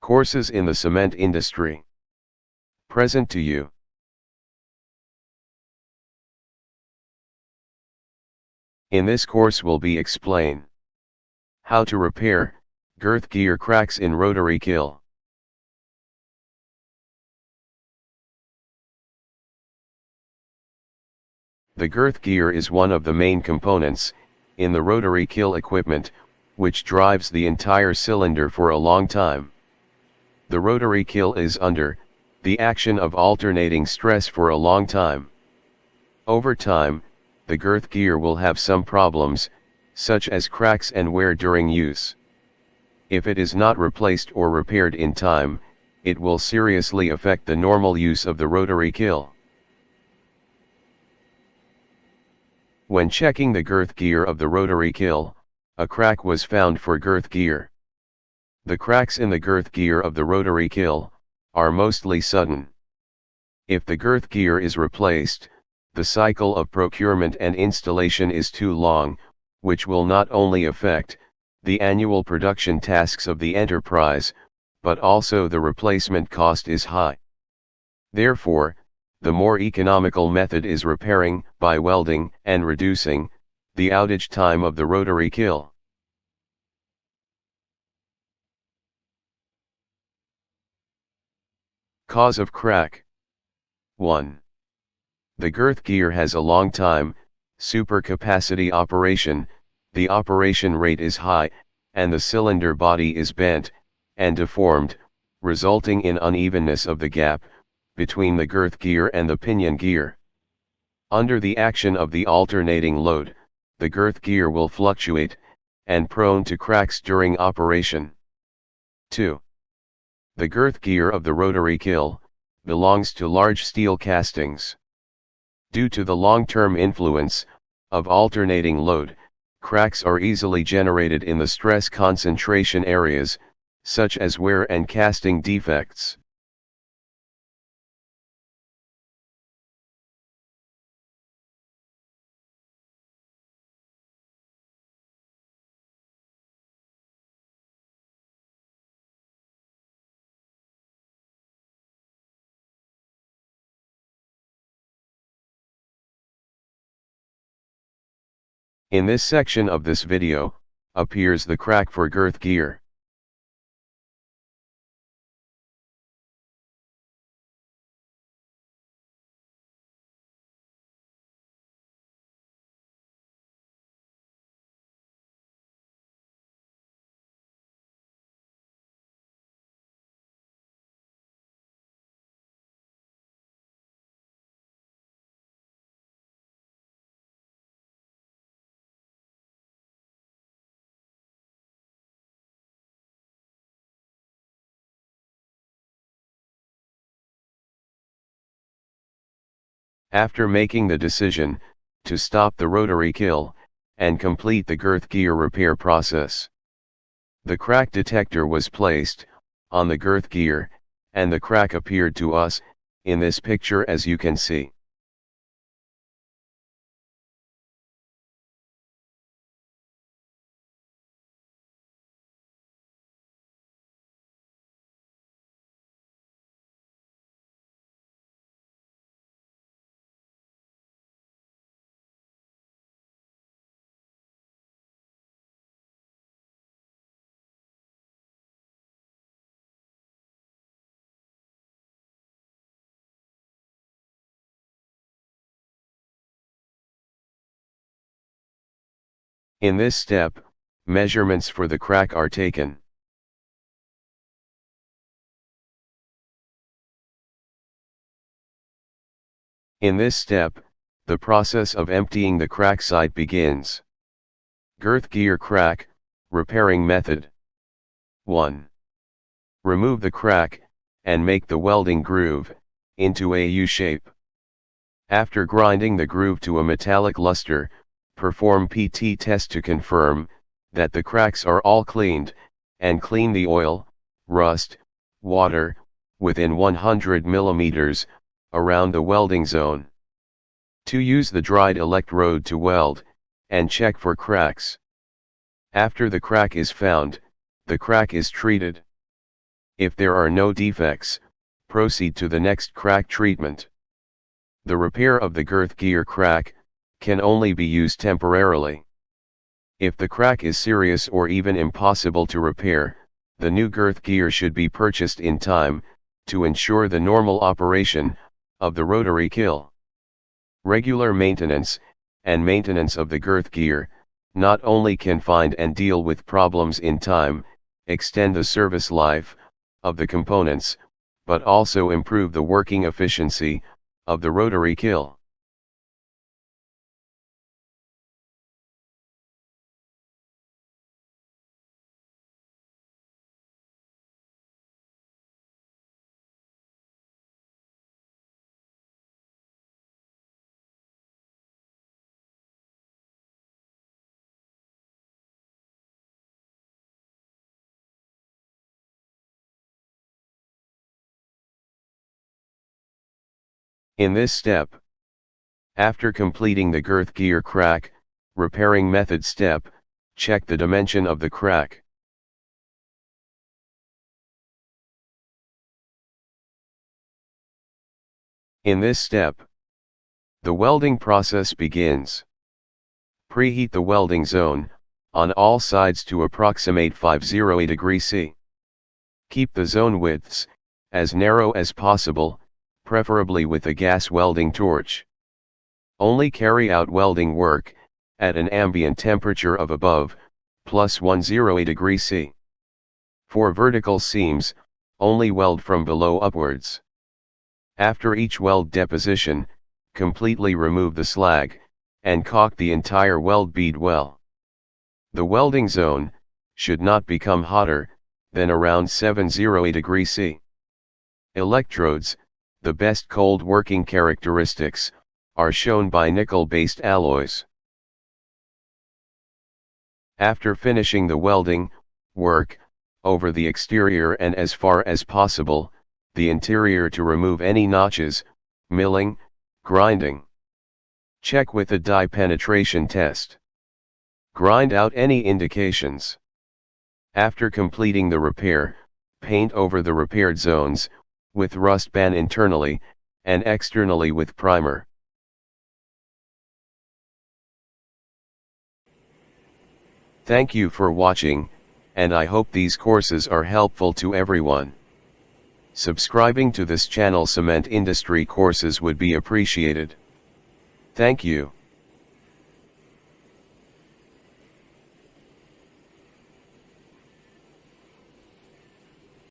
Courses in the cement industry. Present to you. In this course will be explain how to repair girth gear cracks in rotary kiln. The girth gear is one of the main components in the rotary kiln equipment, which drives the entire cylinder for a long time. The rotary kiln is under the action of alternating stress for a long time. Over time, the girth gear will have some problems, such as cracks and wear during use. If it is not replaced or repaired in time, it will seriously affect the normal use of the rotary kiln. When checking the girth gear of the rotary kiln, a crack was found for girth gear. The cracks in the girth gear of the rotary kiln are mostly sudden. If the girth gear is replaced, the cycle of procurement and installation is too long, which will not only affect the annual production tasks of the enterprise, but also the replacement cost is high. Therefore, the more economical method is repairing by welding and reducing the outage time of the rotary kiln. Cause of crack. 1. The girth gear has a long time supercapacity operation, the operation rate is high, and the cylinder body is bent and deformed, resulting in unevenness of the gap between the girth gear and the pinion gear. Under the action of the alternating load, the girth gear will fluctuate, and prone to cracks during operation. 2. The girth gear of the rotary kiln belongs to large steel castings. Due to the long-term influence of alternating load, cracks are easily generated in the stress concentration areas, such as wear and casting defects. In this section of this video, appears the crack for girth gear. After making the decision to stop the rotary kiln and complete the girth gear repair process, the crack detector was placed on the girth gear, and the crack appeared to us in this picture, as you can see. In this step, measurements for the crack are taken. In this step, the process of emptying the crack site begins. Girth gear crack repairing method. 1. Remove the crack and make the welding groove into a U-shape. After grinding the groove to a metallic luster, perform PT test to confirm that the cracks are all cleaned, and clean the oil, rust, water, within 100 mm, around the welding zone. 2. Use the dried electrode to weld, and check for cracks. After the crack is found, the crack is treated. If there are no defects, proceed to the next crack treatment. The repair of the girth gear crack can only be used temporarily. If the crack is serious or even impossible to repair, the new girth gear should be purchased in time, to ensure the normal operation of the rotary kiln. Regular maintenance and maintenance of the girth gear not only can find and deal with problems in time, extend the service life of the components, but also improve the working efficiency of the rotary kiln. In this step, after completing the girth gear crack repairing method step, check the dimension of the crack. In this step, the welding process begins. Preheat the welding zone on all sides to approximate 508 degrees C. Keep the zone widths as narrow as possible, preferably with a gas welding torch. Only carry out welding work at an ambient temperature of above plus 108 degrees C. For vertical seams, only weld from below upwards. After each weld deposition, completely remove the slag, and caulk the entire weld bead well. The welding zone should not become hotter than around 708 degrees C. Electrodes, the best cold working characteristics, are shown by nickel-based alloys. After finishing the welding work over the exterior and as far as possible, the interior to remove any notches, milling, grinding. Check with a die penetration test. Grind out any indications. After completing the repair, paint over the repaired zones, with rust ban internally, and externally with primer. Thank you for watching, and I hope these courses are helpful to everyone. Subscribing to this channel Cement Industry Courses would be appreciated. Thank you.